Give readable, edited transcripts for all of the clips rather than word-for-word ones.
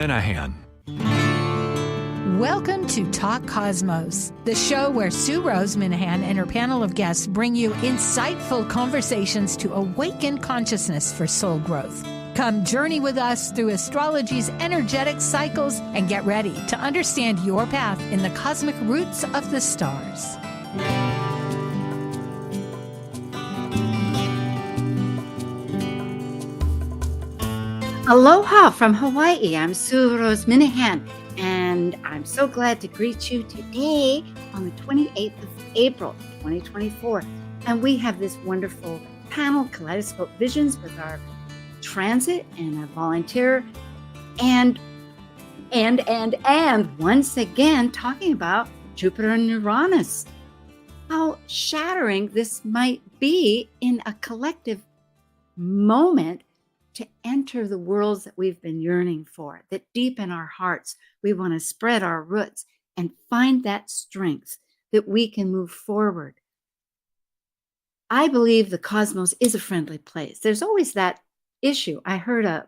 Minahan. Welcome to Talk Cosmos, the show where Sue Minahan and her panel of guests bring you insightful conversations to awaken consciousness for soul growth. Come journey with us through astrology's energetic cycles and get ready to understand your path in the cosmic roots of the stars. Aloha from Hawaii. I'm Sue Minahan, and I'm so glad to greet you today on the 28th of April, 2024. And we have this wonderful panel, Kaleidoscope Visions, with our transit and a volunteer, and once again talking about Jupiter and Uranus. How shattering this might be in a collective moment to enter the worlds that we've been yearning for, that deep in our hearts, we want to spread our roots and find that strength that we can move forward. I believe the cosmos is a friendly place. There's always that issue. I heard a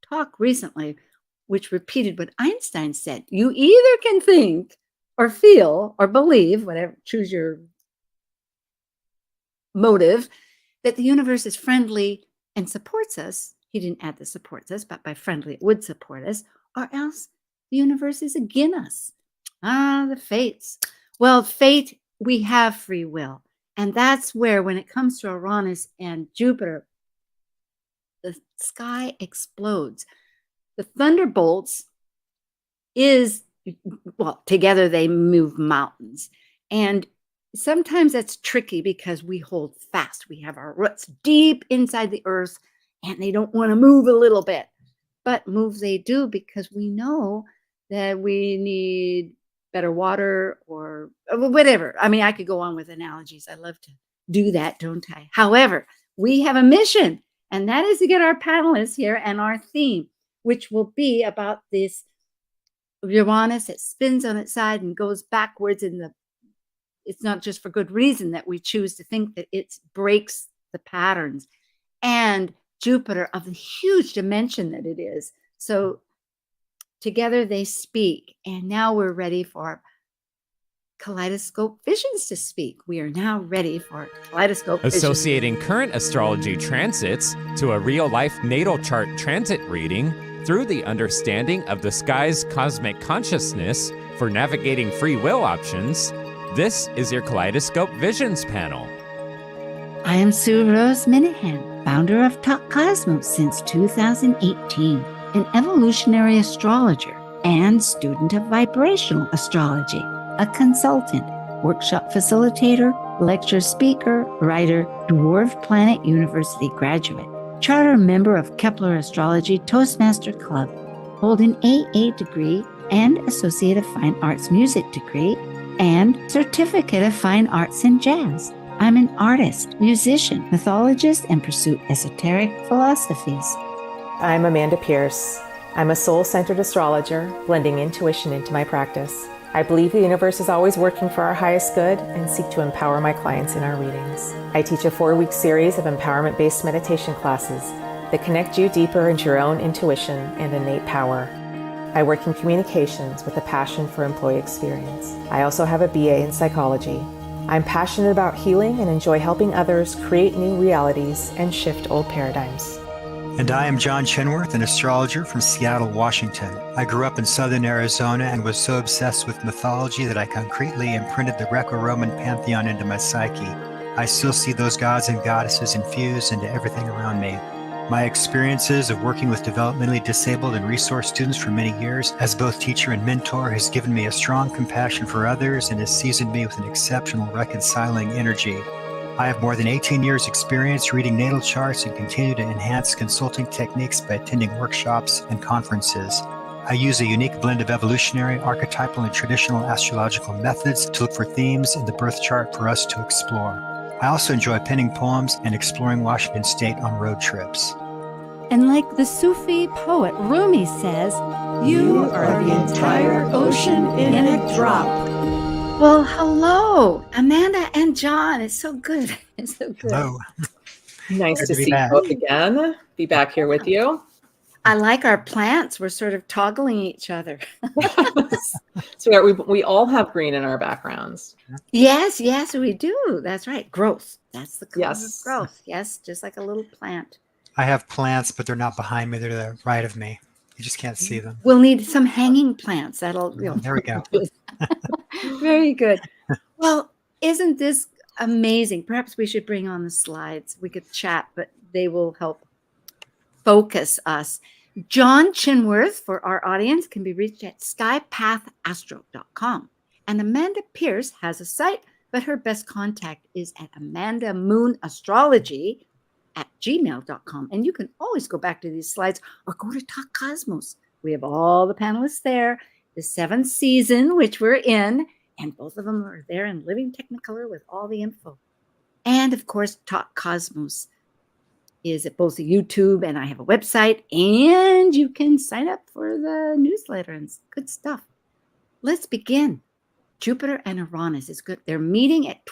talk recently which repeated what Einstein said. You either can think or feel or believe, whatever, choose your motive, that the universe is friendly and supports us. He didn't add the supports us, but by friendly, it would support us, or else the universe is against us. The fates. Well, fate, we have free will. And that's where, when it comes to Uranus and Jupiter, the sky explodes. The thunderbolts together they move mountains. And sometimes that's tricky because we hold fast. We have our roots deep inside the earth, and they don't want to move a little bit. But move they do, because we know that we need better water or whatever. I mean, I could go on with analogies. I love to do that, don't I? However, we have a mission, and that is to get our panelists here and our theme, which will be about this Uranus. It spins on its side and goes backwards it's not just for good reason that we choose to think that it breaks the patterns. And Jupiter, of the huge dimension that it is. So together they speak. And now we're ready for Kaleidoscope Visions to speak. We are now ready for Kaleidoscope Visions. Associating current astrology transits to a real-life natal chart transit reading through the understanding of the sky's cosmic consciousness for navigating free will options, this is your Kaleidoscope Visions panel. I am Sue Minahan, founder of Talk Cosmos since 2018, an evolutionary astrologer and student of vibrational astrology, a consultant, workshop facilitator, lecture speaker, writer, Dwarf Planet University graduate, charter member of Kepler Astrology Toastmaster Club, hold an AA degree and Associate of Fine Arts Music degree, and Certificate of Fine Arts in Jazz. I'm an artist, musician, mythologist, and pursue esoteric philosophies. I'm Amanda Pierce. I'm a soul-centered astrologer, blending intuition into my practice. I believe the universe is always working for our highest good and seek to empower my clients in our readings. I teach a 4-week series of empowerment-based meditation classes that connect you deeper into your own intuition and innate power. I work in communications with a passion for employee experience. I also have a BA in psychology. I'm passionate about healing and enjoy helping others create new realities and shift old paradigms. And I am John Chenworth, an astrologer from Seattle, Washington. I grew up in southern Arizona and was so obsessed with mythology that I concretely imprinted the Greco-Roman pantheon into my psyche. I still see those gods and goddesses infused into everything around me. My experiences of working with developmentally disabled and resource students for many years as both teacher and mentor has given me a strong compassion for others and has seasoned me with an exceptional reconciling energy. I have more than 18 years experience reading natal charts and continue to enhance consulting techniques by attending workshops and conferences. I use a unique blend of evolutionary, archetypal, and traditional astrological methods to look for themes in the birth chart for us to explore. I also enjoy penning poems and exploring Washington State on road trips. And like the Sufi poet Rumi says, you are the entire ocean in a drop. Well, hello, Amanda and John. It's so good. It's so good. Hello. Nice Good to be see back. you both again. Be back here with you. I like our plants. We're sort of toggling each other. So we all have green in our backgrounds. Yes, we do. That's right. Growth. That's the color Yes. of growth. Yes, just like a little plant. I have plants, but they're not behind me. They're to the right of me. You just can't see them. We'll need some hanging plants. That'll, There we go. Very good. Well, isn't this amazing? Perhaps we should bring on the slides. We could chat, but they will help focus us. John Chinworth, for our audience, can be reached at skypathastro.com. And Amanda Pierce has a site, but her best contact is at amandamoonastrology@gmail.com. And you can always go back to these slides or go to Talk Cosmos. We have all the panelists there, the 7th season, which we're in, and both of them are there in living Technicolor with all the info. And of course, Talk Cosmos is at both the YouTube, and I have a website, and you can sign up for the newsletter and good stuff. Let's begin. Jupiter and Uranus is good. They're meeting at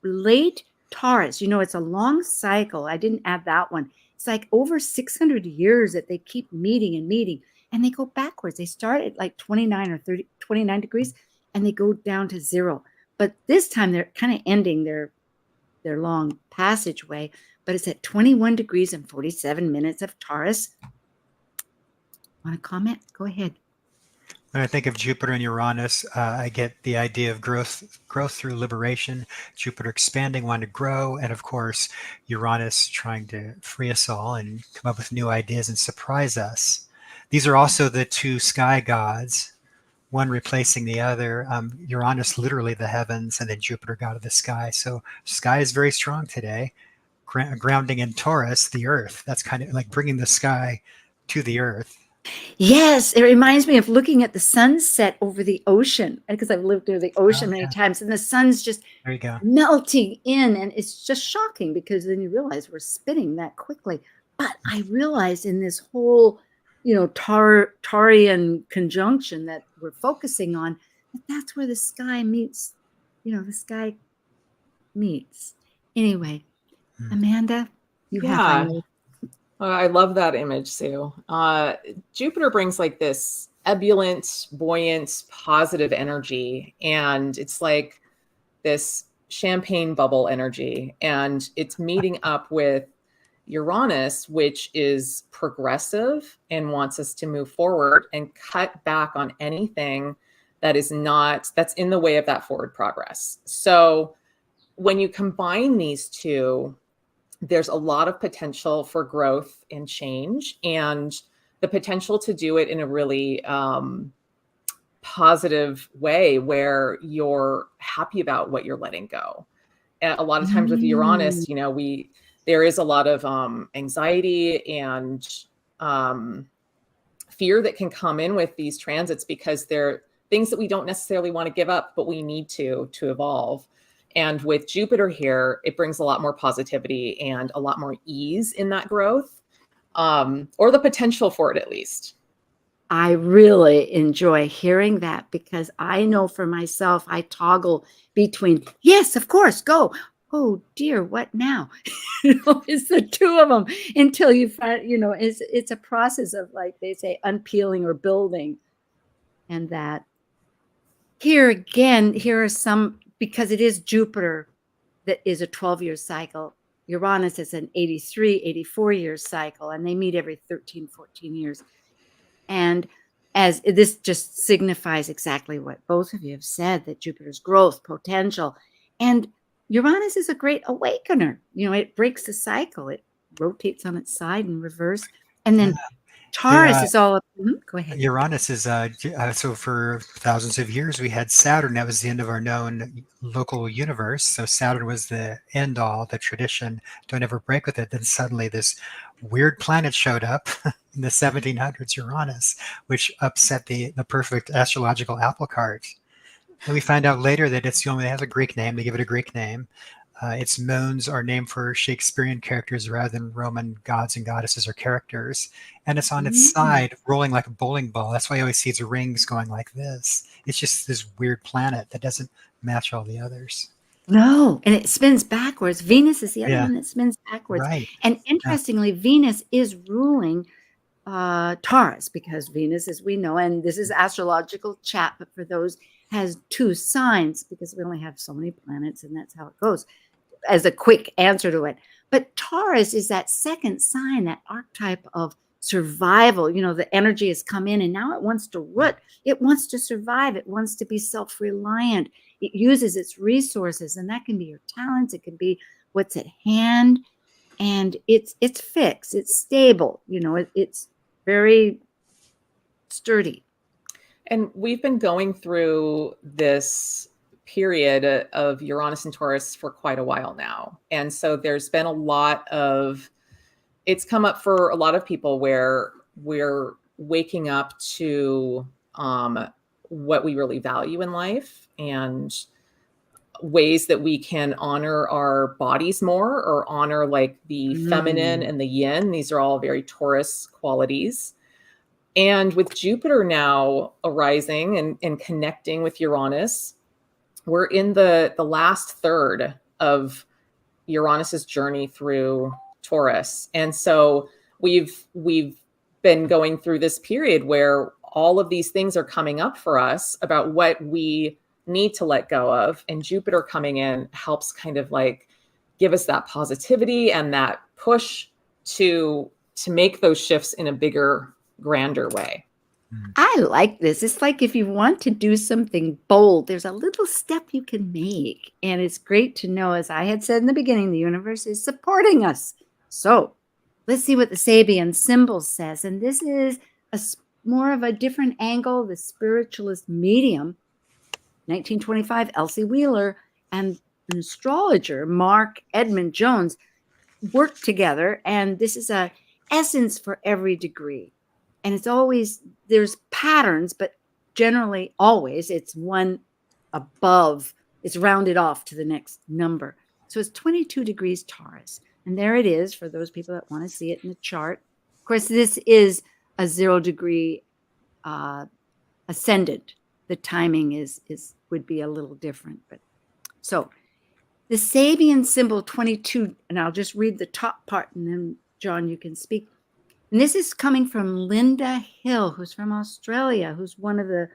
late Taurus. You know, it's a long cycle. I didn't add that one. It's like over 600 years that they keep meeting, and they go backwards. They start at like 29 degrees, and they go down to 0. But this time they're kind of ending their long passageway, but it's at 21 degrees and 47 minutes of Taurus. Want to comment? Go ahead. When I think of Jupiter and Uranus, I get the idea of growth through liberation, Jupiter expanding, wanting to grow, and of course, Uranus trying to free us all and come up with new ideas and surprise us. These are also the two sky gods, one replacing the other. Uranus, literally the heavens, and then Jupiter, god of the sky. So sky is very strong today, grounding in Taurus, the earth. That's kind of like bringing the sky to the earth. Yes, it reminds me of looking at the sunset over the ocean, because I've lived near the ocean many times, and the sun's just There you go. melting in, and it's just shocking because then you realize we're spinning that quickly. But I realized in this whole, Taurian conjunction that we're focusing on, that's where the sky meets, the sky meets. Anyway, Amanda, you have I love that image, Sue. Jupiter brings like this ebullient, buoyant, positive energy. And it's like this champagne bubble energy. And it's meeting up with Uranus, which is progressive and wants us to move forward and cut back on anything that's in the way of that forward progress. So when you combine these two, there's a lot of potential for growth and change, and the potential to do it in a really positive way where you're happy about what you're letting go. And a lot of times with Uranus, there is a lot of anxiety and fear that can come in with these transits because they're things that we don't necessarily want to give up, but we need to evolve. And with Jupiter here, it brings a lot more positivity and a lot more ease in that growth, or the potential for it at least. I really enjoy hearing that because I know for myself, I toggle between, yes, of course, go. Oh dear, what now? It's the two of them until you find, it's a process of, like they say, unpeeling or building. And that here are some, because it is Jupiter that is a 12-year cycle. Uranus is an 84-year cycle, and they meet every 13, 14 years. And as this just signifies exactly what both of you have said, that Jupiter's growth, potential, and Uranus is a great awakener. It breaks the cycle. It rotates on its side in reverse. And then Taurus is all, go ahead. Uranus is, so for thousands of years, we had Saturn. That was the end of our known local universe. So Saturn was the end all, the tradition, don't ever break with it. Then suddenly this weird planet showed up in the 1700s, Uranus, which upset the perfect astrological apple cart. And we find out later that it's the only, it has a Greek name. They give it a Greek name. Its moons are named for Shakespearean characters rather than Roman gods and goddesses or characters. And it's on its side, rolling like a bowling ball. That's why I always see its rings going like this. It's just this weird planet that doesn't match all the others. No, and it spins backwards. Venus is the other one that spins backwards. Right. And interestingly, Venus is ruling Taurus, because Venus, as we know, and this is astrological chat, but for those has 2 signs because we only have so many planets, and that's how it goes, as a quick answer to it. But Taurus is that second sign, that archetype of survival. The energy has come in and now it wants to root. It wants to survive. It wants to be self-reliant. It uses its resources, and that can be your talents. It can be what's at hand, and it's fixed. It's stable. It's very sturdy. And we've been going through this period of Uranus and Taurus for quite a while now. And so there's been a lot of, it's come up for a lot of people where we're waking up to what we really value in life and ways that we can honor our bodies more, or honor like the feminine and the yin. These are all very Taurus qualities. And with Jupiter now arising and connecting with Uranus, we're in the last third of Uranus's journey through Taurus. And so we've been going through this period where all of these things are coming up for us about what we need to let go of. And Jupiter coming in helps kind of like give us that positivity and that push to make those shifts in a bigger, grander way. I like this. It's like if you want to do something bold, there's a little step you can make. And it's great to know, as I had said in the beginning, the universe is supporting us. So let's see what the Sabian symbol says. And this is more of a different angle. The spiritualist medium, 1925, Elsie Wheeler, and an astrologer, Mark Edmund Jones, worked together. And this is a essence for every degree. And it's always, there's patterns, but generally always it's one above. It's rounded off to the next number. So it's 22 degrees Taurus. And there it is for those people that want to see it in the chart. Of course, this is a 0 degree ascendant. The timing would be a little different. But so the Sabian symbol 22, and I'll just read the top part and then John, you can speak. And this is coming from Linda Hill, who's from Australia, who's one of the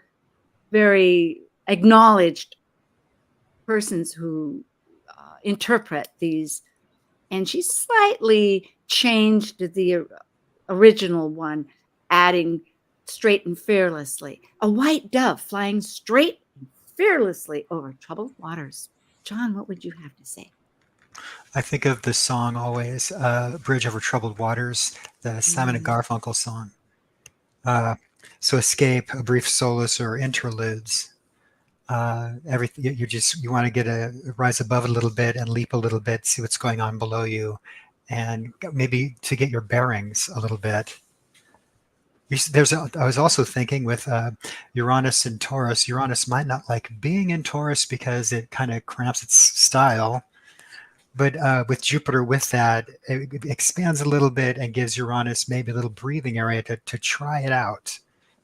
very acknowledged persons who interpret these. And she slightly changed the original one, adding straight and fearlessly. A white dove flying straight and fearlessly over troubled waters. John, what would you have to say? I think of the song always, Bridge Over Troubled Waters, the Simon and Garfunkel song. So escape, a brief solace or interludes. Everything you want to rise above a little bit and leap a little bit, see what's going on below you, and maybe to get your bearings a little bit. I was also thinking with Uranus and Taurus, Uranus might not like being in Taurus because it kind of cramps its style. But with Jupiter, with that, it expands a little bit and gives Uranus maybe a little breathing area to try it out,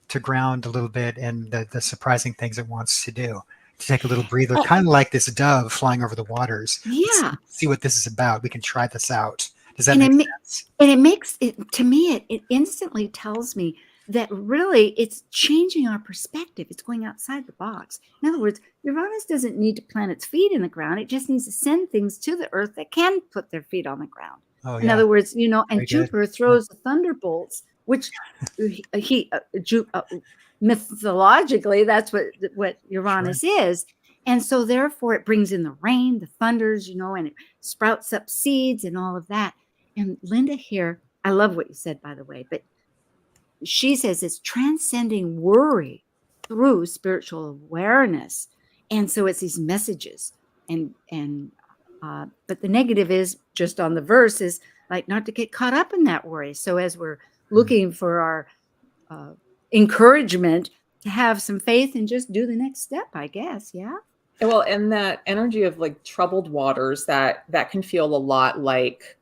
to ground a little bit in the surprising things it wants to do, to take a little breather, kind of like this dove flying over the waters. Yeah. Let's see what this is about. We can try this out. Does that make sense? And it makes it, to me, it instantly tells me that really it's changing our perspective. It's going outside the box. In other words, Uranus doesn't need to plant its feet in the ground. It just needs to send things to the earth that can put their feet on the ground. Oh, in other words, and Very Jupiter throws the thunderbolts, which mythologically, that's what Uranus is. And so therefore it brings in the rain, the thunders, and it sprouts up seeds and all of that. And Linda here, I love what you said, by the way, but she says it's transcending worry through spiritual awareness. And so it's these messages but the negative is just on the verse is like not to get caught up in that worry. So as we're looking for our encouragement to have some faith and just do the next step, I guess. Yeah. Well, and that energy of like troubled waters, that can feel a lot like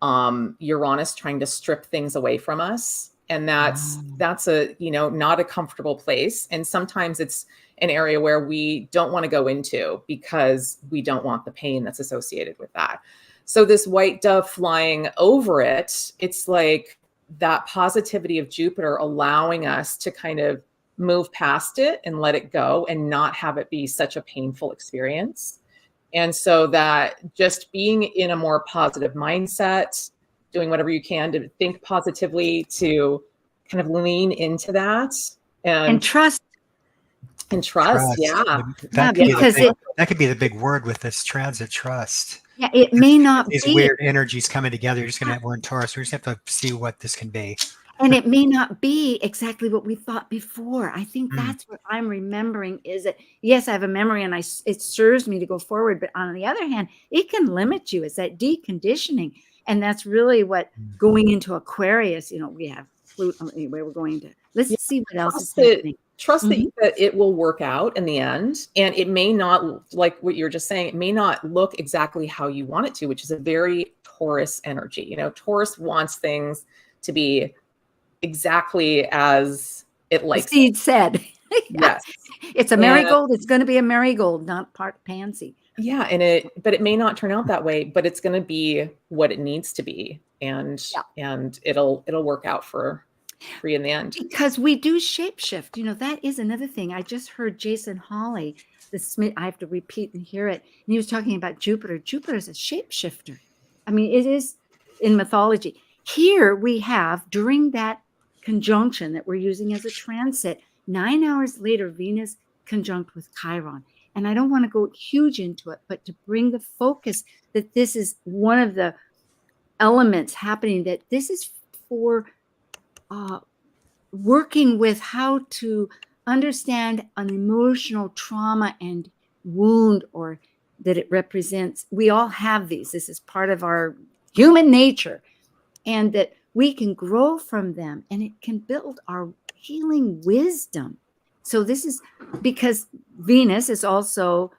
Uranus trying to strip things away from us. And that's a, not a comfortable place. And sometimes it's an area where we don't want to go into because we don't want the pain that's associated with that. So this white dove flying over it, it's like that positivity of Jupiter allowing us to kind of move past it and let it go and not have it be such a painful experience. And so that just being in a more positive mindset, doing whatever you can to think positively, to kind of lean into that And trust. And trust. Yeah. That could be the big word with this transit, trust. Yeah, it may not these be weird energies coming together. You're just going to have one Taurus. We just have to see what this can be. And it may not be exactly what we thought before. I think that's what I'm remembering is that, yes, I have a memory and it serves me to go forward. But on the other hand, it can limit you. It's that deconditioning. And that's really what going into Aquarius, we have Pluto. Anyway, we're going to, let's see what else is happening. Trust that it will work out in the end. And it may not, like what you're just saying, it may not look exactly how you want it to, which is a very Taurus energy. Taurus wants things to be exactly as it likes. The seed said. Yes. It's a marigold. It's going to be a marigold, not part pansy. Yeah. But it may not turn out that way, but it's going to be what it needs to be. And it'll work out for you in the end. Because we do shapeshift. That is another thing. I just heard Jason Hawley, the Smith, I have to repeat and hear it. And he was talking about Jupiter. Jupiter is a shapeshifter. I mean, it is in mythology. Here we have, during that conjunction that we're using as a transit, 9 hours later, Venus conjunct with Chiron. And I don't want to go huge into it, but to bring the focus that this is one of the elements happening, that this is for working with how to understand an emotional trauma and wound, or that it represents. We all have these. This is part of our human nature, and that we can grow from them, and it can build our healing wisdom. So this is because Venus is also,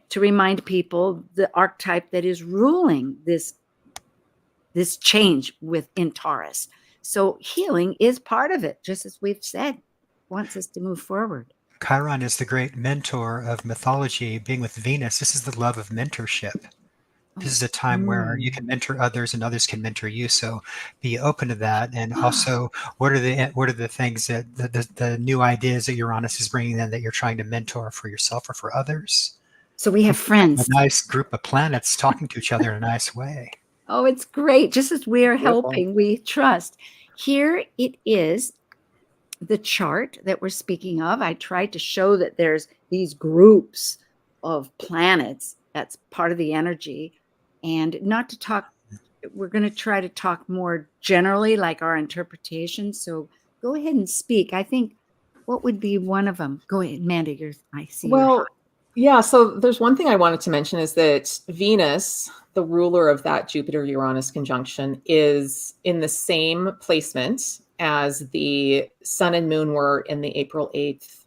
to remind people, the archetype that is ruling this change within Taurus. So healing is part of it, just as we've said, wants us to move forward. Chiron is the great mentor of mythology. Being with Venus, this is the love of mentorship. This is a time where you can mentor others and others can mentor you. So be open to that. And also, what are the things that the new ideas that Uranus is bringing in that you're trying to mentor for yourself or for others? So we have friends. A nice group of planets talking to each other in a nice way. Oh, it's great. Just as we are helping, we trust. Here it is, the chart that we're speaking of. I tried to show that there's these groups of planets. That's part of the energy. And not to talk, we're going to try to talk more generally, like our interpretation. So go ahead and speak. I think, what would be one of them? Go ahead, Amanda. I see. Well, yeah. So there's one thing I wanted to mention is that Venus, the ruler of that Jupiter-Uranus conjunction, is in the same placement as the sun and moon were in the April 8th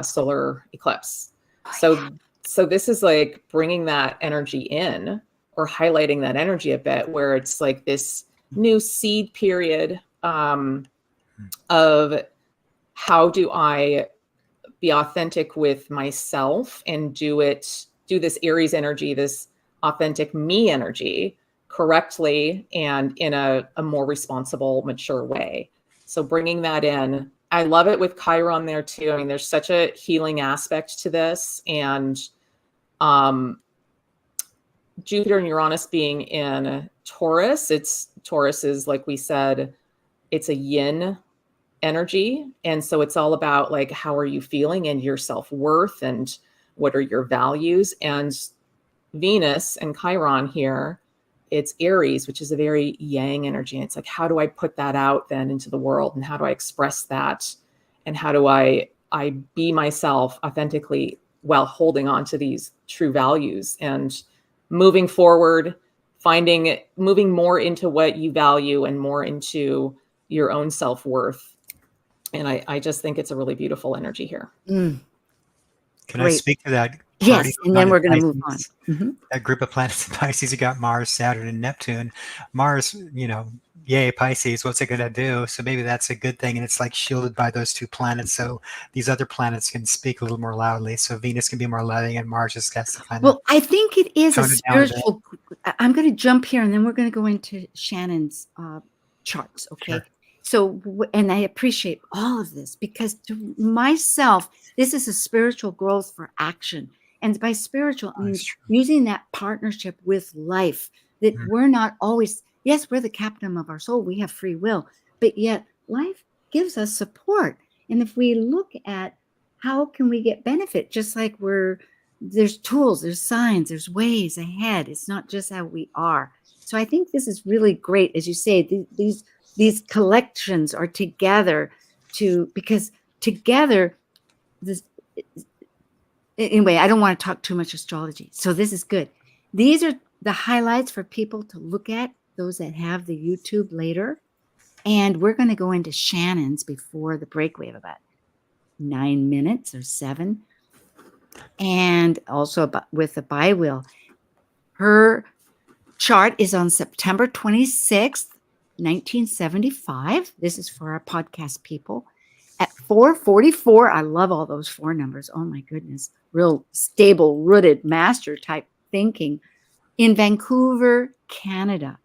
solar eclipse. So this is like bringing that energy in, or highlighting that energy a bit, where it's like this new seed period of how do I be authentic with myself and do this Aries energy, this authentic me energy correctly and in a more responsible, mature way. So bringing that in, I love it with Chiron there too. I mean, there's such a healing aspect to this, and Jupiter and Uranus being in Taurus, Taurus is, like we said, it's a yin energy. And so it's all about like, how are you feeling and your self-worth and what are your values? And Venus and Chiron here, it's Aries, which is a very yang energy. And it's like, how do I put that out then into the world? And how do I express that? And how do I be myself authentically while holding on to these true values and moving forward, moving more into what you value and more into your own self-worth. And I just think it's a really beautiful energy here. Can I speak to that? Yes, and then we're going to move on. Mm-hmm. That group of planets in Pisces, you got Mars, Saturn, and Neptune. Mars, yay, Pisces, what's it going to do? So maybe that's a good thing. And it's like shielded by those two planets. So these other planets can speak a little more loudly. So Venus can be more loving and Mars just has to kind of. Well, I think it is a spiritual. I'm going to jump here and then we're going to go into Shannon's charts. Okay. Sure. So, and I appreciate all of this because to myself, this is a spiritual growth for action. And by spiritual, it means using that partnership with life, that we're not always, yes, we're the captain of our soul. We have free will, but yet life gives us support. And if we look at how can we get benefit, just like there's tools, there's signs, there's ways ahead. It's not just how we are. So I think this is really great. As you say, these collections are together because together, this, anyway, I don't want to talk too much astrology. So this is good. These are the highlights for people to look at, those that have the YouTube later. And we're going to go into Shannon's before the break. We have about 9 minutes or 7. And also with the bi-wheel. Her chart is on September 26th, 1975. This is for our podcast people. At 4:44, I love all those 4 numbers. Oh my goodness. Real stable, rooted, master type thinking. In Vancouver, Canada.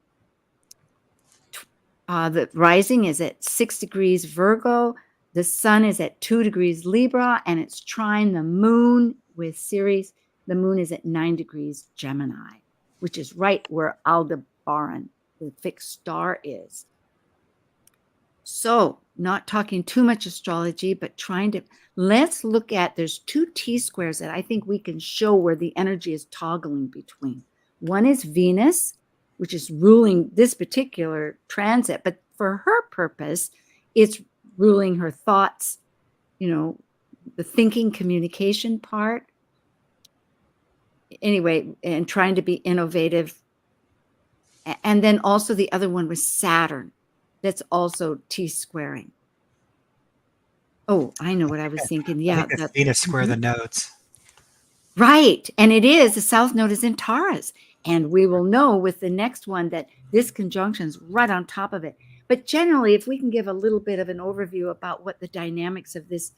The rising is at 6 degrees Virgo. The sun is at 2 degrees Libra, and it's trine the moon with Ceres. The moon is at 9 degrees Gemini, which is right where Aldebaran, the fixed star, is. So, not talking too much astrology, but let's look at, there's 2 T-squares that I think we can show where the energy is toggling between. One is Venus, which is ruling this particular transit, but for her purpose, it's ruling her thoughts, the thinking communication part. Anyway, and trying to be innovative. And then also the other one was Saturn. That's also T-squaring. Oh, I know what I was thinking. Yeah. That's Venus square the nodes. Right. And it is. The South Node is in Taurus. And we will know with the next one that this conjunction is right on top of it. But generally, if we can give a little bit of an overview about what the dynamics of this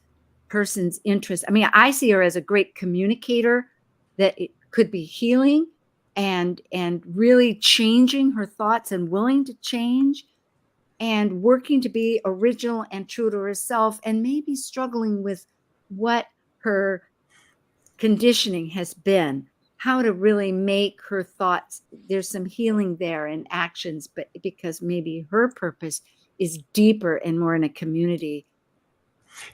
person's interest. I mean, I see her as a great communicator, that it could be healing and really changing her thoughts and willing to change and working to be original and true to herself, and maybe struggling with what her conditioning has been, how to really make her thoughts. There's some healing there in actions, but because maybe her purpose is deeper and more in a community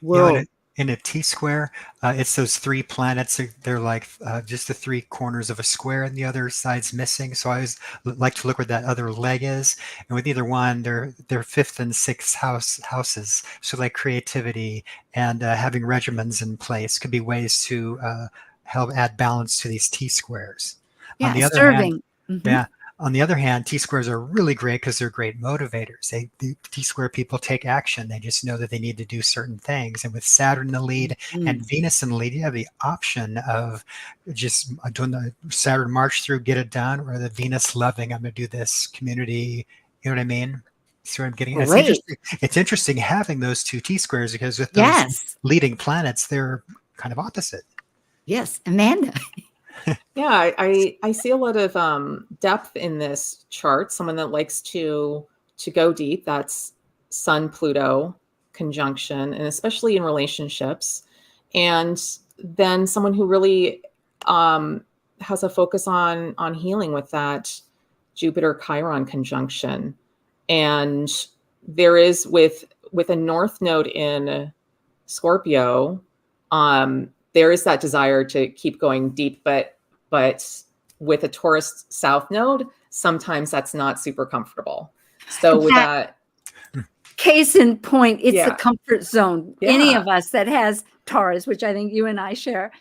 world. In a T-square, it's those 3 planets. They're like just the 3 corners of a square, and the other side's missing. So I always like to look where that other leg is. And with either one, they're 5th and 6th houses. So like creativity and having regimens in place could be ways to help add balance to these T-squares. Yeah, on the other serving. hand, yeah. On the other hand, T-squares are really great because they're great motivators. The T-square people take action. They just know that they need to do certain things. And with Saturn in the lead and Venus in the lead, you have the option of just doing the Saturn march through, get it done, or the Venus loving, I'm going to do this community. You know what I mean? So I'm getting it's interesting having those 2 T-squares because with those leading planets, they're kind of opposite. Yes, Amanda. Yeah, I see a lot of depth in this chart. Someone that likes to go deep. That's Sun Pluto conjunction, and especially in relationships. And then someone who really has a focus on healing with that Jupiter Chiron conjunction. And there is with a North Node in Scorpio. There is that desire to keep going deep, but with a Taurus South Node, sometimes that's not super comfortable. So with that, case in point, it's the comfort zone. Yeah. Any of us that has Taurus, which I think you and I share,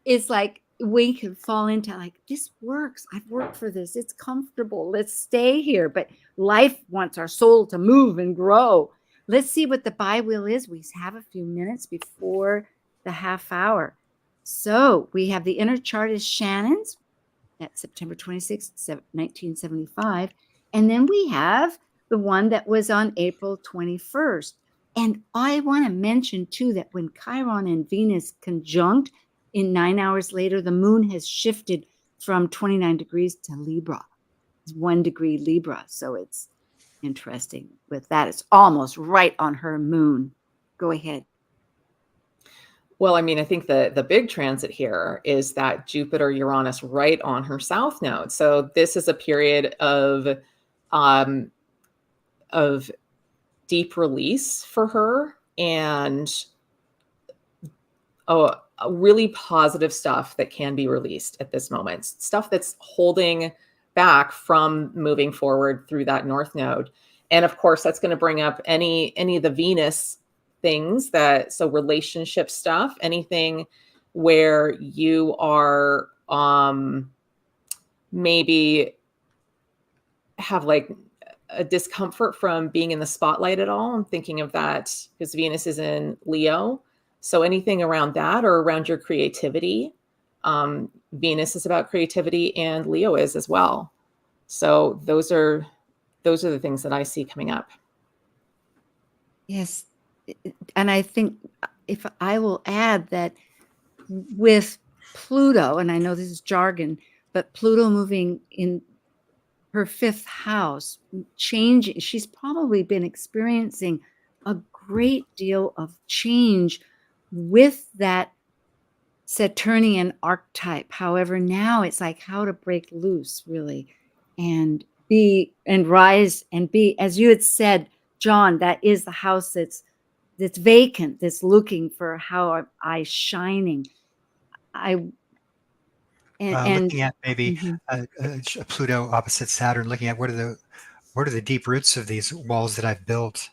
is like we can fall into like, this works. I've worked for this. It's comfortable. Let's stay here. But life wants our soul to move and grow. Let's see what the bi-wheel is. We have a few minutes before the half hour. So we have the inner chart is Shannon's at September 26th, 1975. And then we have the one that was on April 21st. And I want to mention too that when Chiron and Venus conjunct in 9 hours later, the moon has shifted from 29 degrees to Libra. It's 1 degree Libra. So it's interesting with that. It's almost right on her moon. Go ahead. Well, I mean, I think the big transit here is that Jupiter Uranus right on her south node. So this is a period of deep release for her, and really positive stuff that can be released at this moment. Stuff that's holding back from moving forward through that north node. And of course, that's going to bring up any of the Venus things, so relationship stuff, anything where you are maybe have like a discomfort from being in the spotlight at all. I'm thinking of that because Venus is in Leo. So anything around that or around your creativity. Venus is about creativity and Leo is as well. So those are the things that I see coming up. Yes. And I think if I will add that with Pluto, and I know this is jargon, but Pluto moving in her 5th house, changing, she's probably been experiencing a great deal of change with that Saturnian archetype. However, now it's like how to break loose, really, and rise and be, as you had said, John, that is the house that's vacant, that's looking for how I shining. Looking at maybe Pluto opposite Saturn, looking at what are the deep roots of these walls that I've built,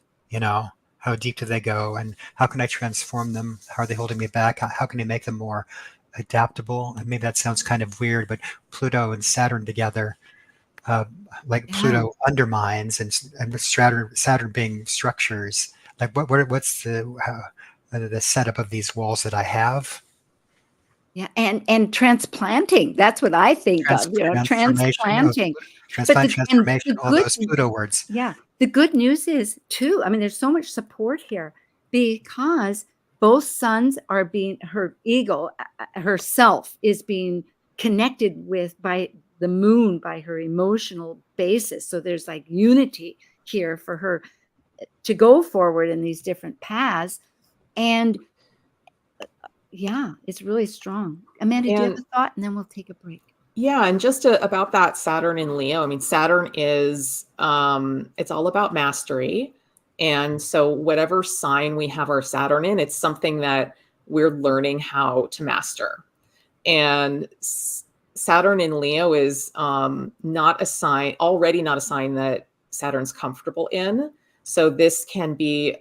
how deep do they go and how can I transform them? How are they holding me back? How can I make them more adaptable? And maybe that sounds kind of weird, but Pluto and Saturn together, Pluto undermines and with Saturn being structures, like what's the setup of these walls that I have? Yeah, and transplanting. That's what I think of, transplanting. Transformation, all those Pluto words. Yeah. The good news is, too, I mean, there's so much support here because both suns are her ego, herself is being connected with by the moon, by her emotional basis. So there's like unity here for her to go forward in these different paths. And yeah, it's really strong. Amanda, do you have a thought? And then we'll take a break. Yeah, and just about that Saturn in Leo. I mean, Saturn is it's all about mastery, and so whatever sign we have our Saturn in, it's something that we're learning how to master. And Saturn in Leo is not a sign that Saturn's comfortable in. So this can be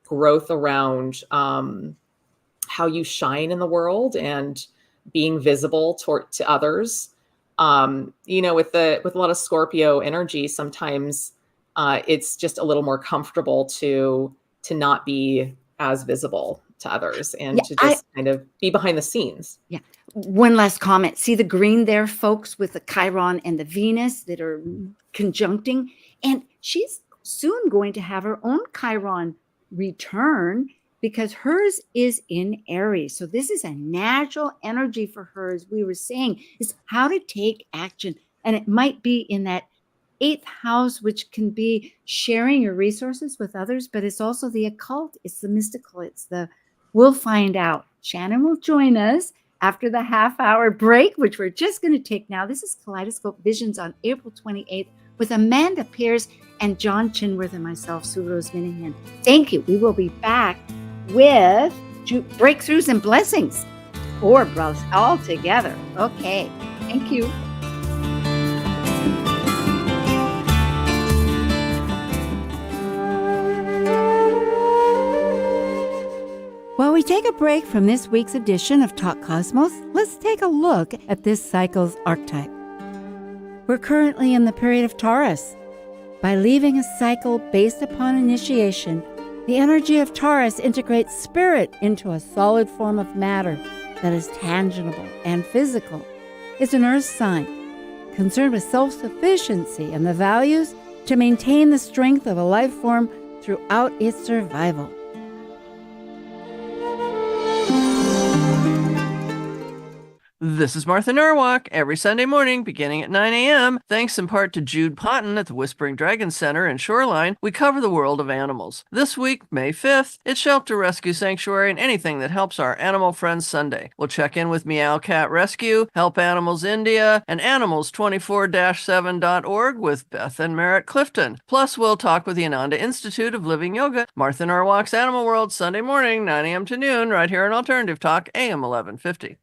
growth around how you shine in the world and being visible to others. With a lot of Scorpio energy, sometimes it's just a little more comfortable to not be as visible to others and to just kind of be behind the scenes. Yeah. One last comment. See the green there, folks, with the Chiron and the Venus that are conjuncting. And she's soon going to have her own Chiron return because hers is in Aries. So this is a natural energy for her, as we were saying, is how to take action. And it might be in that 8th house, which can be sharing your resources with others, but it's also the occult. It's the mystical. We'll find out. Shannon will join us after the half-hour break, which we're just going to take now. This is Kaleidoscope Visions on April 28th with Amanda Pierce and John Chinworth and myself, Sue Minahan. Thank you. We will be back with breakthroughs and blessings, or all together. Okay. Thank you. While we take a break from this week's edition of Talk Cosmos, let's take a look at this cycle's archetype. We're currently in the period of Taurus. By leaving a cycle based upon initiation, the energy of Taurus integrates spirit into a solid form of matter that is tangible and physical. It's an earth sign, concerned with self-sufficiency and the values to maintain the strength of a life form throughout its survival. This is Martha Norwalk, every Sunday morning beginning at 9 a.m. Thanks in part to Jude Potton at the Whispering Dragon Center in Shoreline, we cover the world of animals. This week, May 5th, it's Shelter Rescue Sanctuary and anything that helps our animal friends Sunday. We'll check in with Meow Cat Rescue, Help Animals India, and Animals24-7.org with Beth and Merritt Clifton. Plus, we'll talk with the Ananda Institute of Living Yoga. Martha Norwalk's Animal World, Sunday morning, 9 a.m. to noon, right here on Alternative Talk, AM 1150.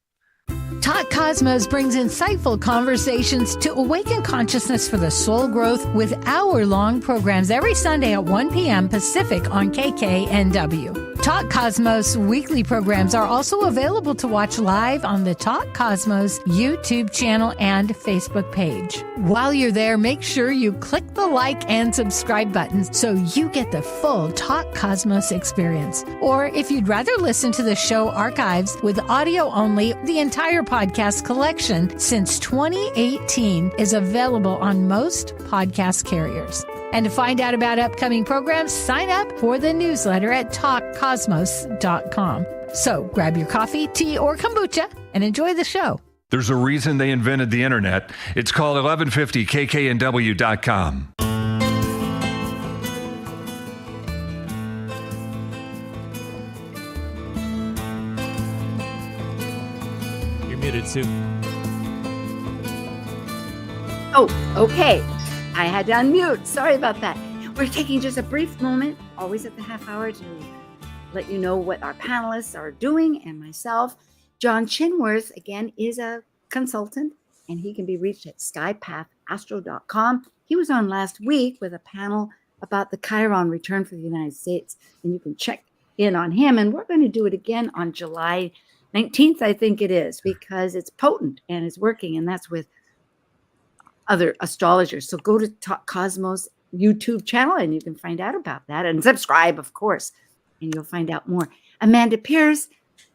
Talk Cosmos brings insightful conversations to awaken consciousness for the soul growth with hour-long programs every Sunday at 1 p.m. Pacific on KKNW. Talk Cosmos weekly programs are also available to watch live on the Talk Cosmos YouTube channel and Facebook page. While you're there, make sure you click the like and subscribe buttons so you get the full Talk Cosmos experience. Or if you'd rather listen to the show archives with audio only, the entire podcast collection since 2018 is available on most podcast carriers. And to find out about upcoming programs, sign up for the newsletter at talkcosmos.com. So grab your coffee, tea, or kombucha and enjoy the show. There's a reason they invented the internet. It's called 1150kknw.com. You're muted, Sue. Oh, okay. I had to unmute. Sorry about that. We're taking just a brief moment, always at the half hour, to let you know what our panelists are doing and myself. John Chinworth, again, is a consultant, and he can be reached at skypathastro.com. He was on last week with a panel about the Chiron return for the United States, and you can check in on him. And we're going to do it again on July 19th, I think it is, because it's potent and it's working, and that's with other astrologers. So go to Talk Cosmos YouTube channel and you can find out about that, and subscribe, of course, and you'll find out more. Amanda Pierce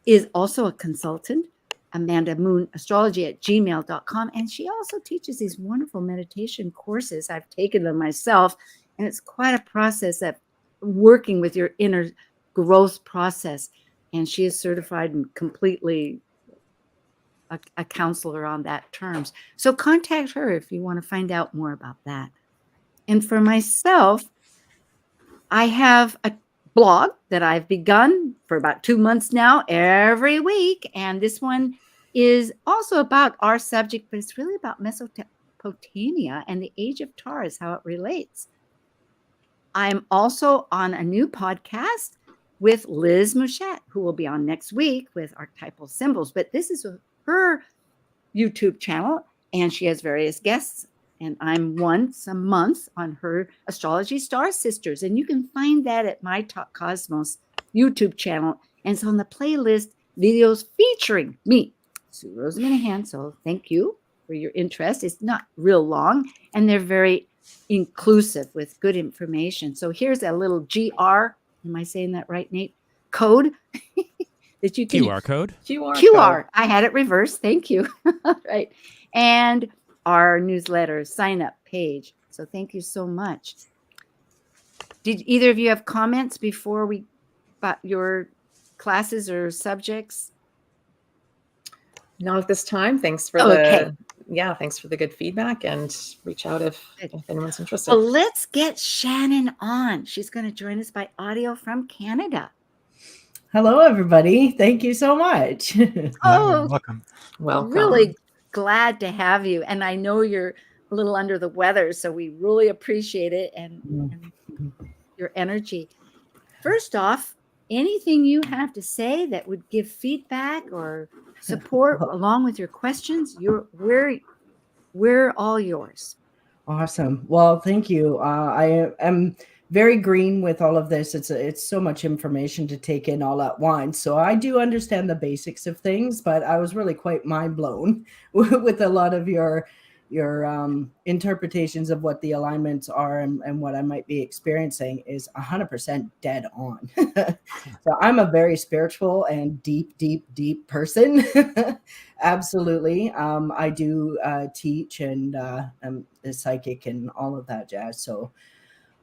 is also a consultant, Amanda Moon Astrology at gmail.com. And she also teaches these wonderful meditation courses. I've taken them myself, and it's quite a process of working with your inner growth process. And she is certified and completely a counselor on that terms. So contact her if you want to find out more about that. And for myself, I have a blog that I've begun for about 2 months now, every week. And this one is also about our subject, but it's really about Mesopotamia and the age of Taurus, how it relates. I'm also on a new podcast with Liz Mouchette, who will be on next week with archetypal symbols. But this is her YouTube channel, and she has various guests, and I'm once a month on her Astrology Star Sisters, and you can find that at my Talk Cosmos YouTube channel, and it's on the playlist videos featuring me, Sue Rose Minahan. So thank you for your interest. It's not real long, and they're very inclusive with good information. So here's a little GR, am I saying that right, Nate? Code that you can QR code. QR. I had it reversed. Thank you. Right. And our newsletter sign up page. So thank you so much. Did either of you have comments before we about your classes or subjects? Not at this time. Thanks for thanks for the good feedback, and reach out if anyone's interested. Well, let's get Shannon on. She's going to join us by audio from Canada. Hello, everybody. Thank you so much. Oh, Welcome. Welcome. Really glad to have you. And I know you're a little under the weather, so we really appreciate it and your energy. First off, anything you have to say that would give feedback or support along with your questions, we're all yours. Awesome. Well, thank you. I am very green with all of this. It's so much information to take in all at once. So I do understand the basics of things, but I was really quite mind blown with a lot of your interpretations of what the alignments are and what I might be experiencing is 100% dead on. So I'm a very spiritual and deep person. Absolutely. I do teach and I'm a psychic and all of that jazz. So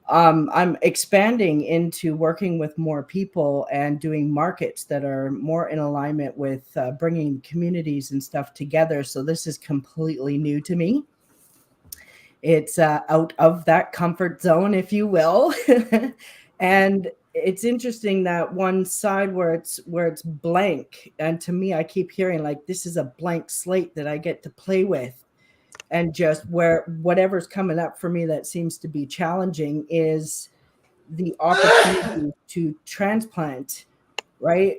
I'm expanding into working with more people and doing markets that are more in alignment with bringing communities and stuff together. So this is completely new to me. It's out of that comfort zone, if you will. And it's interesting that one side where it's blank, and to me I keep hearing like this is a blank slate that I get to play with, and just where whatever's coming up for me that seems to be challenging is the opportunity to transplant, right?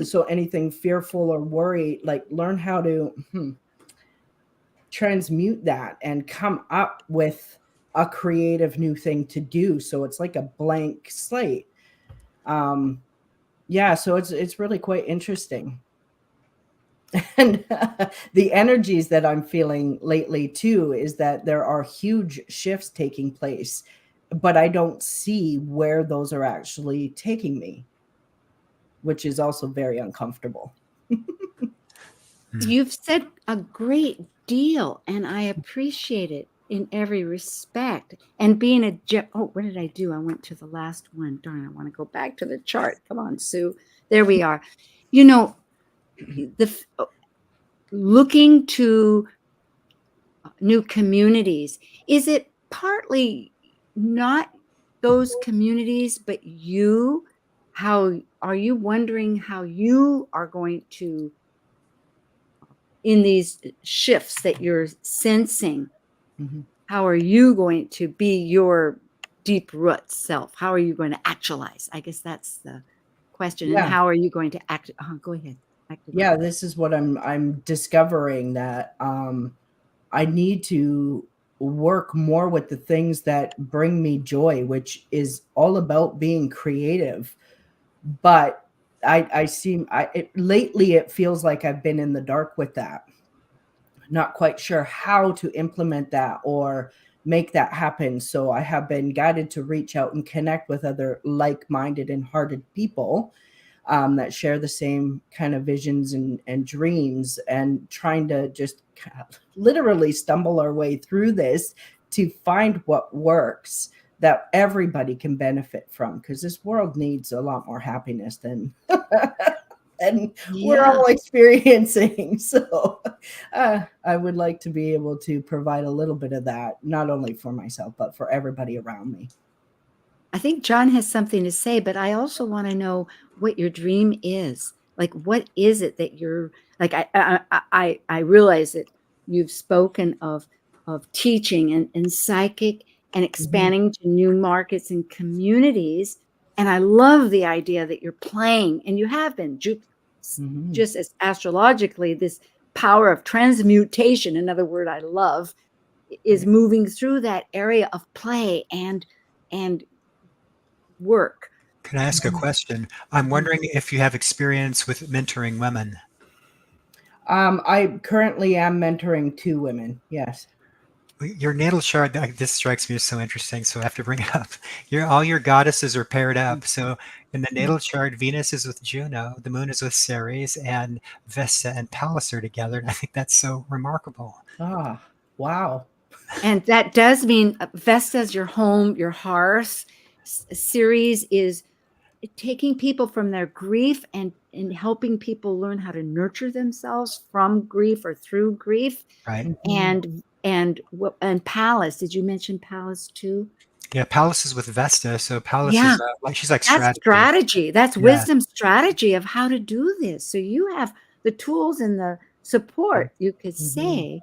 So anything fearful or worried, like learn how to transmute that and come up with a creative new thing to do. So it's like a blank slate. Yeah, so it's really quite interesting. And the energies that I'm feeling lately too is that there are huge shifts taking place, but I don't see where those are actually taking me, which is also very uncomfortable. You've said a great deal, and I appreciate it in every respect. And being what did I do? I went to the last one. Darn, I want to go back to the chart. Come on, Sue. There we are. You know, looking to new communities, is it partly not those communities, but you? How are you wondering how you are going to, in these shifts that you're sensing, how are you going to be your deep root self? How are you going to actualize? I guess that's the question. Yeah. And how are you going to act? Go ahead. Yeah, this is what I'm discovering, that I need to work more with the things that bring me joy, which is all about being creative. But lately it feels like I've been in the dark with that. Not quite sure how to implement that or make that happen. So I have been guided to reach out and connect with other like-minded and hearted people that share the same kind of visions and dreams, and trying to just literally stumble our way through this to find what works that everybody can benefit from, because this world needs a lot more happiness than we're all experiencing. So I would like to be able to provide a little bit of that, not only for myself, but for everybody around me. I think John has something to say, but I also want to know what your dream is. Like, what is it that you're like? I realize that you've spoken of teaching and psychic and expanding to new markets and communities. And I love the idea that you're playing, and you have been just as astrologically, this power of transmutation, another word I love, is moving through that area of play and work. Can I ask a question? I'm wondering if you have experience with mentoring women. I currently am mentoring 2 women. Yes. Your natal chart, this strikes me as so interesting, so I have to bring it up. All your goddesses are paired up. So in the natal chart, Venus is with Juno, the moon is with Ceres, and Vesta and Pallas are together. And I think that's so remarkable. Ah, wow. And that does mean Vesta's your home, your hearth. Ceres is taking people from their grief and helping people learn how to nurture themselves from grief or through grief. Right. And Pallas, did you mention Pallas too? Yeah, Pallas is with Vesta, so Pallas is she's like strategy. That's wisdom strategy of how to do this. So you have the tools and the support, you could say.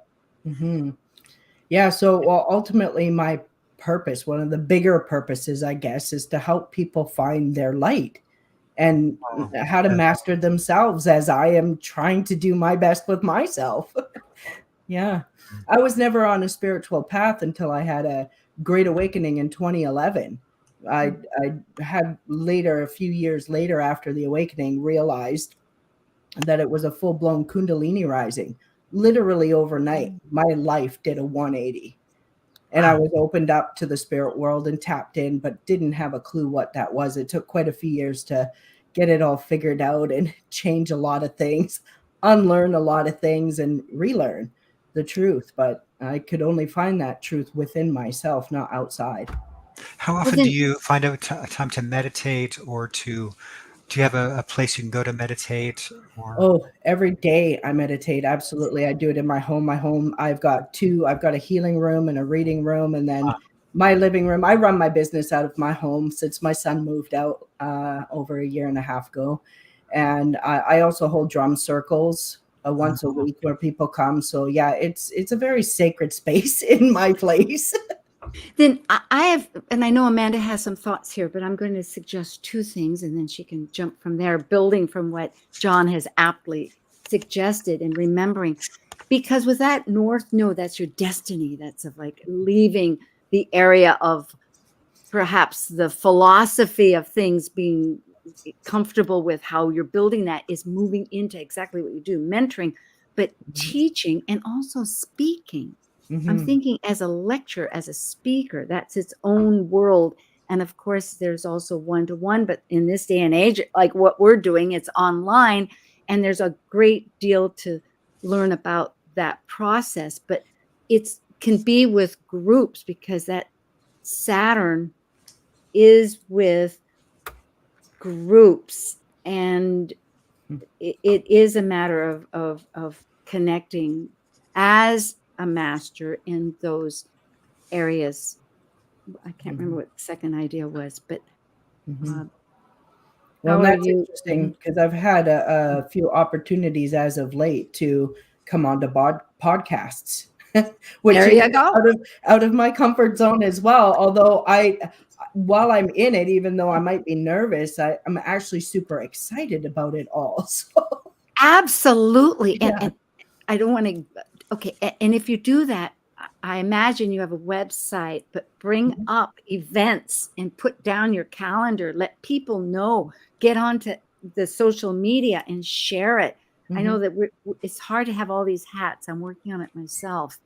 Yeah, so ultimately my purpose, one of the bigger purposes, I guess, is to help people find their light and how to master themselves, as I am trying to do my best with myself. Yeah. I was never on a spiritual path until I had a great awakening in 2011. I had a few years later after the awakening, realized that it was a full-blown Kundalini rising. Literally overnight, my life did a 180. And I was opened up to the spirit world and tapped in, but didn't have a clue what that was. It took quite a few years to get it all figured out and change a lot of things, unlearn a lot of things, and relearn the truth. But I could only find that truth within myself, not outside. How often do you find a time to meditate, or do you have a place you can go to meditate? Or Oh, every day I meditate. Absolutely. I do it in my home. I've got a healing room and a reading room, and then my living room. I run my business out of my home since my son moved out over a year and a half ago. And I also hold drum circles once a week where people come. So yeah, it's a very sacred space in my place. Then I have, and I know Amanda has some thoughts here, but I'm going to suggest two things, and then she can jump from there, building from what John has aptly suggested and remembering. Because with that North Node, that's your destiny. That's of like leaving the area of perhaps the philosophy of things, being comfortable with how you're building that, is moving into exactly what you do, mentoring, but teaching and also speaking. I'm thinking as a lecturer, as a speaker, that's its own world. And of course, there's also one-to-one, but in this day and age, like what we're doing, it's online, and there's a great deal to learn about that process. But it can be with groups, because that Saturn is with groups, and it is a matter of connecting as a master in those areas. I can't remember what the second idea was, but Well, how are that's you? interesting, because I've had a few opportunities as of late to come on to podcasts, which There is you go. out of my comfort zone as well. Although while I'm in it, even though I might be nervous, I'm actually super excited about it all. So Absolutely. yeah. And I don't want to, okay. And if you do that, I imagine you have a website, but bring up events and put down your calendar. Let people know, get onto the social media and share it. I know that it's hard to have all these hats. I'm working on it myself,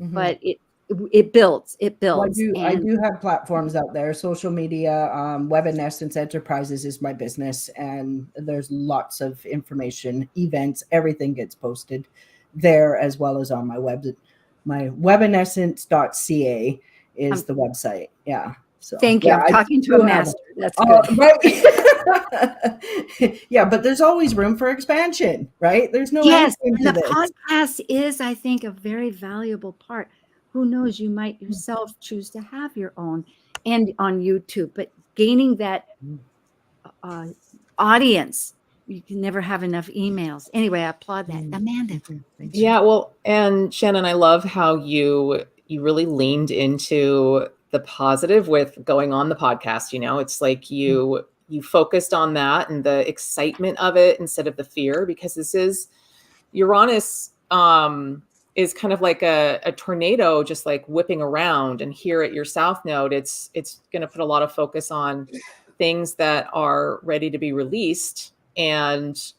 but it builds. It Well, builds. I And do have platforms out there, social media. Webinessence Enterprises is my business, and there's lots of information, events, everything gets posted there, as well as on my web. My webinessence.ca is the website. Yeah. So thank you. yeah, I'm I talking to do a have master. That's good. right. Yeah, but there's always room for expansion, right? There's no Yes, end and to the this. podcast is, I think, a very valuable part. Who knows, you might yourself choose to have your own, and on YouTube, but gaining that audience, you can never have enough emails. Anyway, I applaud that. Amanda. Yeah, well, and Shannon, I love how you really leaned into the positive with going on the podcast. It's like you focused on that and the excitement of it instead of the fear, because this is Uranus is kind of like a tornado, just like whipping around. And here at your South Node, it's going to put a lot of focus on things that are ready to be released, and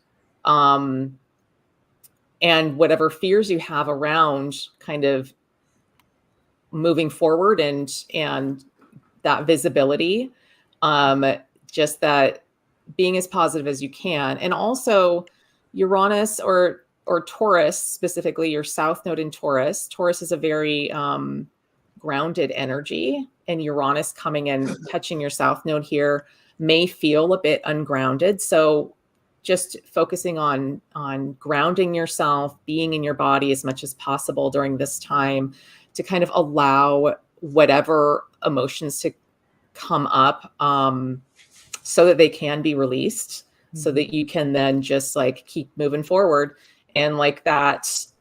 whatever fears you have around kind of moving forward, and that visibility, just that being as positive as you can. And also Uranus or Taurus, specifically your South Node in Taurus. Taurus is a very grounded energy, and Uranus coming and touching your South Node here may feel a bit ungrounded. So just focusing on grounding yourself, being in your body as much as possible during this time, to kind of allow whatever emotions to come up, so that they can be released, so that you can then just like keep moving forward. And like that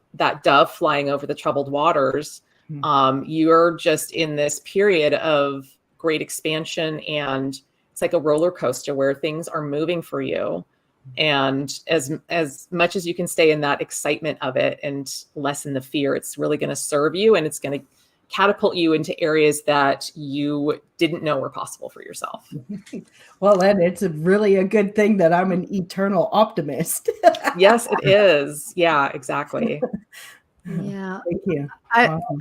dove flying over the troubled waters, you're just in this period of great expansion, and it's like a roller coaster where things are moving for you. And as much as you can stay in that excitement of it and lessen the fear, it's really going to serve you, and it's going to catapult you into areas that you didn't know were possible for yourself. Well, then it's really a good thing that I'm an eternal optimist. Yes, it is. Yeah, exactly. Yeah. Thank you.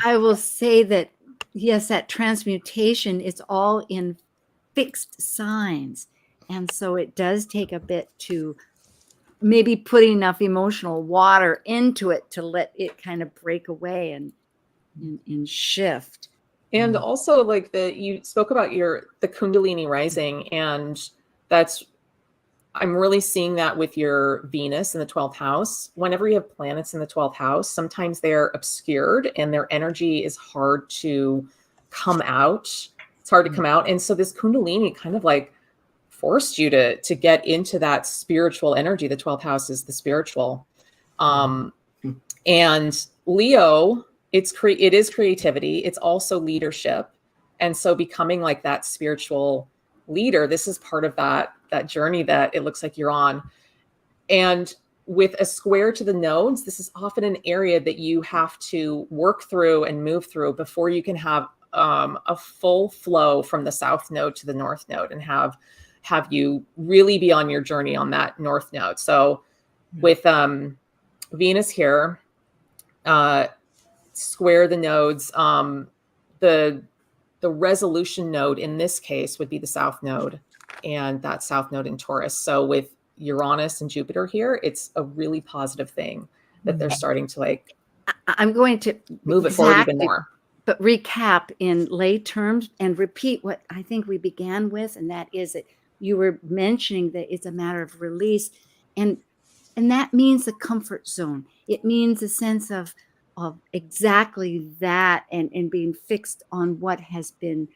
I will say that, yes, that transmutation, it's all in fixed signs. And so it does take a bit to maybe put enough emotional water into it to let it kind of break away and shift. And also like you spoke about the Kundalini rising, and I'm really seeing that with your Venus in the 12th house. Whenever you have planets in the 12th house, sometimes they're obscured and their energy is hard to come out. It's hard to come out. And so this Kundalini kind of like forced you to get into that spiritual energy. The 12th house is the spiritual. And Leo, it is creativity. It's also leadership. And so becoming like that spiritual leader, this is part of that journey that it looks like you're on. And with a square to the nodes, this is often an area that you have to work through and move through before you can have a full flow from the south node to the north node and have you really be on your journey on that north node. So with Venus here, square the nodes, the resolution node in this case would be the south node, and that south node in Taurus. So with Uranus and Jupiter here, it's a really positive thing that they're starting to like. I'm going to move it forward even more. But recap in lay terms and repeat what I think we began with, and that is that you were mentioning that it's a matter of release, and that means the comfort zone. It means a sense of exactly that, and being fixed on what has been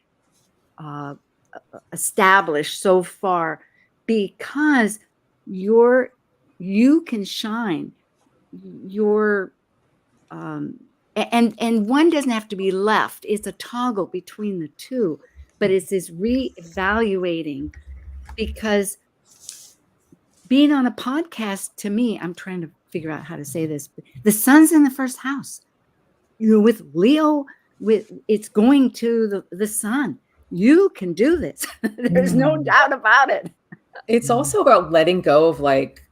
established so far, because you can shine your and one doesn't have to be left. It's a toggle between the two, but it's this reevaluating, because being on a podcast, to me, I'm trying to figure out how to say this, but the sun's in the first house. With Leo, it's going to the sun. You can do this. There's no doubt about it. It's also about letting go of like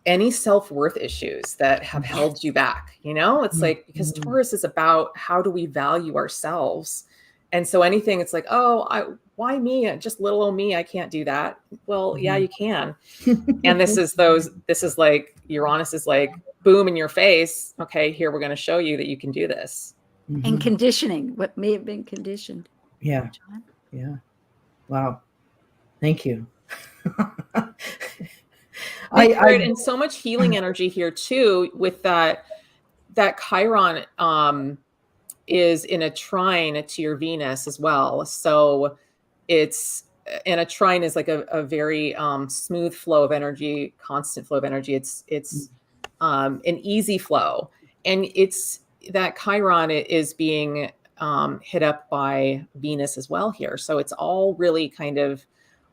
any self-worth issues that have held you back. It's like, because Taurus is about how do we value ourselves. And so anything, it's like, why me? Just little old me, I can't do that. Well, yeah, you can. And this is like, Uranus is like, boom in your face. Okay, here, we're going to show you that you can do this. And conditioning, what may have been conditioned. Yeah. John? Yeah. Wow. Thank you. And so much healing energy here too, with that Chiron is in a trine to your Venus as well. So and a trine is like a very smooth flow of energy, constant flow of energy. It's an easy flow, and it's that Chiron is being hit up by Venus as well here. So it's all really kind of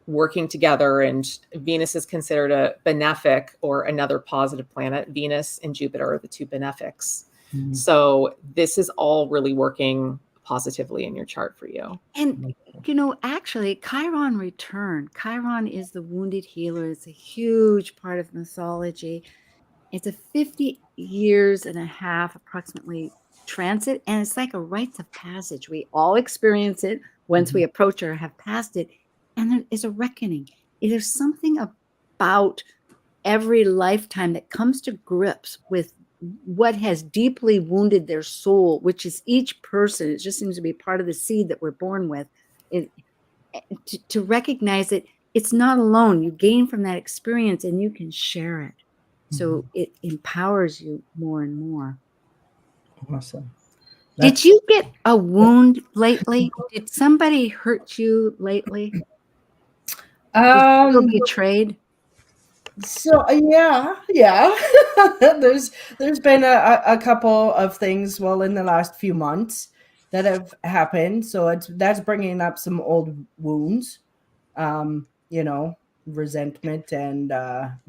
working together, and Venus is considered a benefic or another positive planet. Venus and Jupiter are the two benefics. So this is all really working positively in your chart for you. And, actually, Chiron return. Chiron is the wounded healer. It's a huge part of mythology. It's a 50 years and a half approximately transit, and it's like a rites of passage. We all experience it once we approach or have passed it, and there is a reckoning. There's something about every lifetime that comes to grips with what has deeply wounded their soul, which is each person. It just seems to be part of the seed that we're born with. To recognize it, it's not alone. You gain from that experience, and you can share it. So it empowers you more and more. Awesome. Did you get a wound lately? Did somebody hurt you lately? Did you feel betrayed? So yeah. there's been a couple of things in the last few months that have happened. So that's bringing up some old wounds, resentment and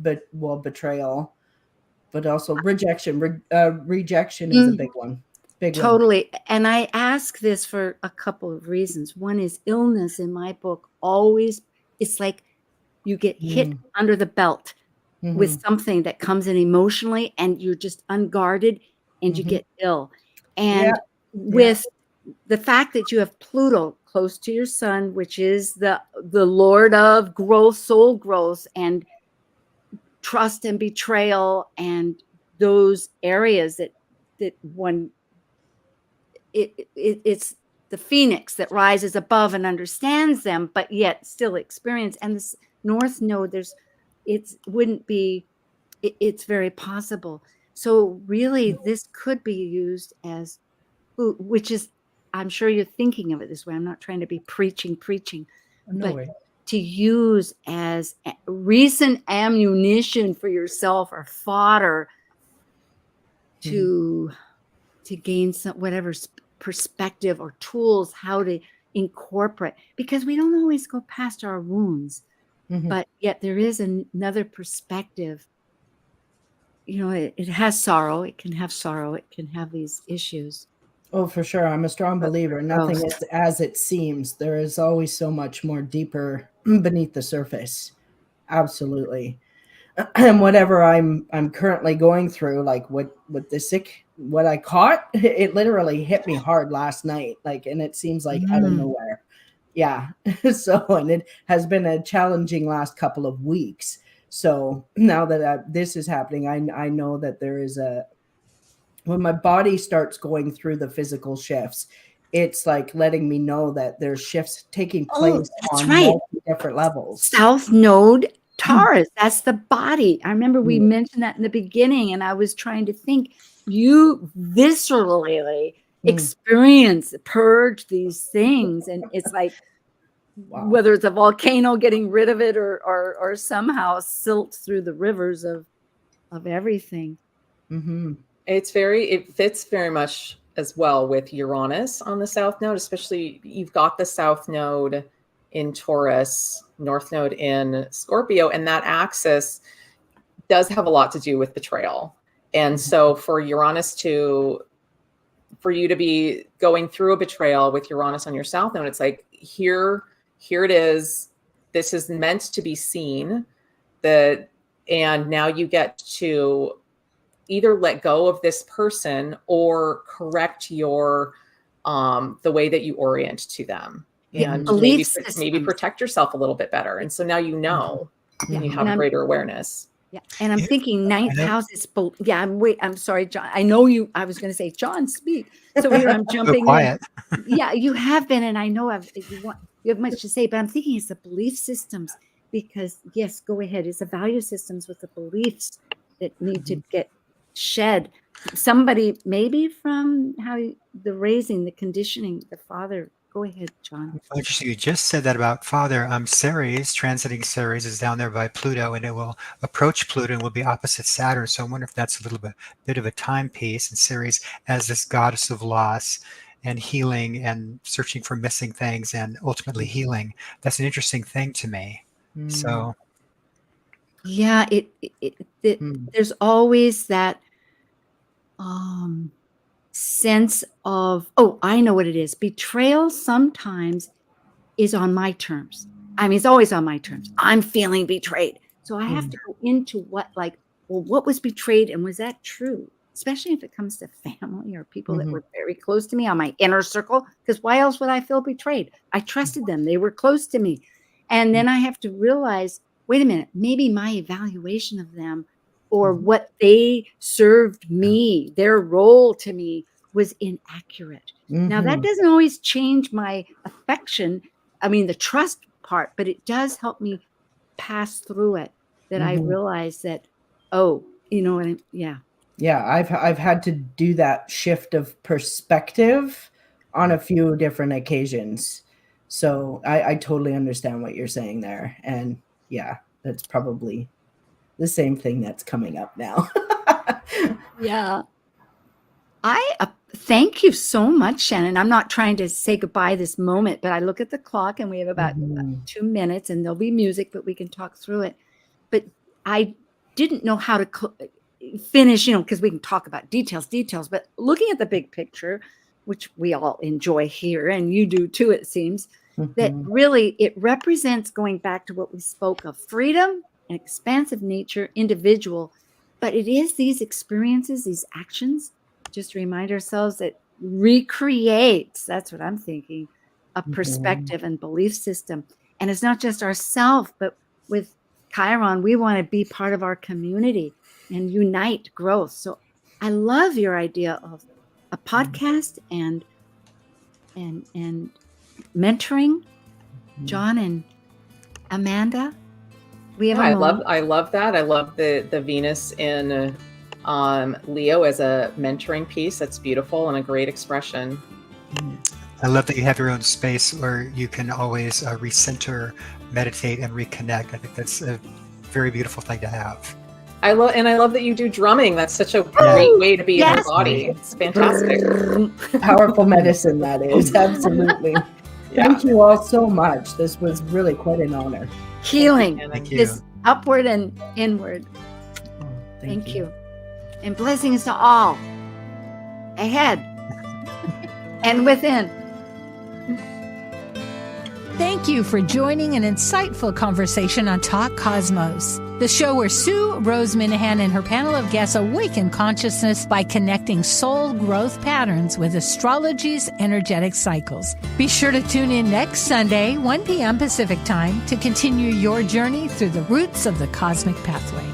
betrayal, but also rejection. Rejection is a big one. Totally. And I ask this for a couple of reasons. One is illness in my book always, it's like you get hit under the belt with something that comes in emotionally, and you're just unguarded and you get ill. And with the fact that you have Pluto close to your sun, which is the Lord of growth, soul growth, and trust and betrayal, and those areas that one it's the phoenix that rises above and understands them, but yet still experience. And this North Node, it's very possible. So really, this could be used as, which is, I'm sure you're thinking of it this way. I'm not trying to be preaching, No but way. to use as recent ammunition for yourself or fodder to gain some whatever perspective or tools, how to incorporate, because we don't always go past our wounds, but yet there is another perspective. You know, it has sorrow. It can have sorrow. It can have these issues. Oh, for sure. I'm a strong believer. Nothing is as it seems. There is always so much more deeper beneath the surface. Absolutely. And whatever I'm currently going through, like what I caught, it literally hit me hard last night. Like, and it seems like out of nowhere. Yeah. So, and it has been a challenging last couple of weeks. So now that this is happening, I know that there is when my body starts going through the physical shifts, it's like letting me know that there's shifts taking place on multiple different levels. South Node Taurus, that's the body. I remember we mentioned that in the beginning, and I was trying to think, you viscerally purge these things, and it's like, whether it's a volcano getting rid of it or somehow silt through the rivers of everything. It fits very much as well with Uranus on the South Node, especially you've got the South Node in Taurus, North Node in Scorpio, and that axis does have a lot to do with betrayal. And so for Uranus for you to be going through a betrayal with Uranus on your South Node, it's like, here it is. This is meant to be seen. And now you get to either let go of this person or correct your the way that you orient to them, and maybe protect yourself a little bit better. And so now you know, and you have greater awareness. Yeah. And I'm thinking ninth house is both. Yeah. I'm sorry, John. I know you, I was going to say, John, speak. So here I'm jumping in. Yeah, you have been. And I know you have much to say, but I'm thinking it's the belief systems, because yes, go ahead. It's the value systems with the beliefs that need to get shed. Somebody, maybe from how the raising, the conditioning, the father. Go ahead, John. Well, interesting. You just said that about father. Ceres, transiting Ceres, is down there by Pluto, and it will approach Pluto and will be opposite Saturn. So I wonder if that's a little bit of a timepiece. And Ceres as this goddess of loss and healing and searching for missing things and ultimately healing. That's an interesting thing to me. So yeah, there's always that sense of, I know what it is. Betrayal sometimes is on my terms. I mean, it's always on my terms. I'm feeling betrayed. So I have to go into what was betrayed, and was that true? Especially if it comes to family or people that were very close to me on my inner circle, because why else would I feel betrayed? I trusted them. They were close to me. And then I have to realize, wait a minute, maybe my evaluation of them or what they served me, their role to me, was inaccurate. Now, that doesn't always change my affection. I mean, the trust part, but it does help me pass through it, that I realize that, Yeah, I've had to do that shift of perspective on a few different occasions. So I totally understand what you're saying there. And yeah, that's probably the same thing that's coming up now. Yeah. I thank you so much, Shannon. I'm not trying to say goodbye this moment, but I look at the clock and we have about 2 minutes, and there'll be music, but we can talk through it. But I didn't know how to finish, because we can talk about details, but looking at the big picture, which we all enjoy here, and you do too, it seems, that really it represents, going back to what we spoke of, freedom, an expansive nature, individual, but it is these experiences, these actions, just remind ourselves that recreates, that's what I'm thinking, a perspective and belief system. And it's not just ourself, but with Chiron, we want to be part of our community and unite growth. So I love your idea of a podcast and and mentoring. John and Amanda. We have Yeah, a I love that. I love the Venus in Leo as a mentoring piece. That's beautiful and a great expression. I love that you have your own space where you can always recenter, meditate, and reconnect. I think that's a very beautiful thing to have. I love that you do drumming. That's such a great way to be in your body. It's fantastic. Powerful medicine, that is. Absolutely. Thank you all so much. This was really quite an honor. Healing. Thank you. This upward and inward. Thank you. And blessings to all. Ahead and within. Thank you for joining an insightful conversation on Talk Cosmos, the show where Sue Rose Minahan and her panel of guests awaken consciousness by connecting soul growth patterns with astrology's energetic cycles. Be sure to tune in next Sunday, 1 p.m. Pacific Time, to continue your journey through the roots of the cosmic pathway.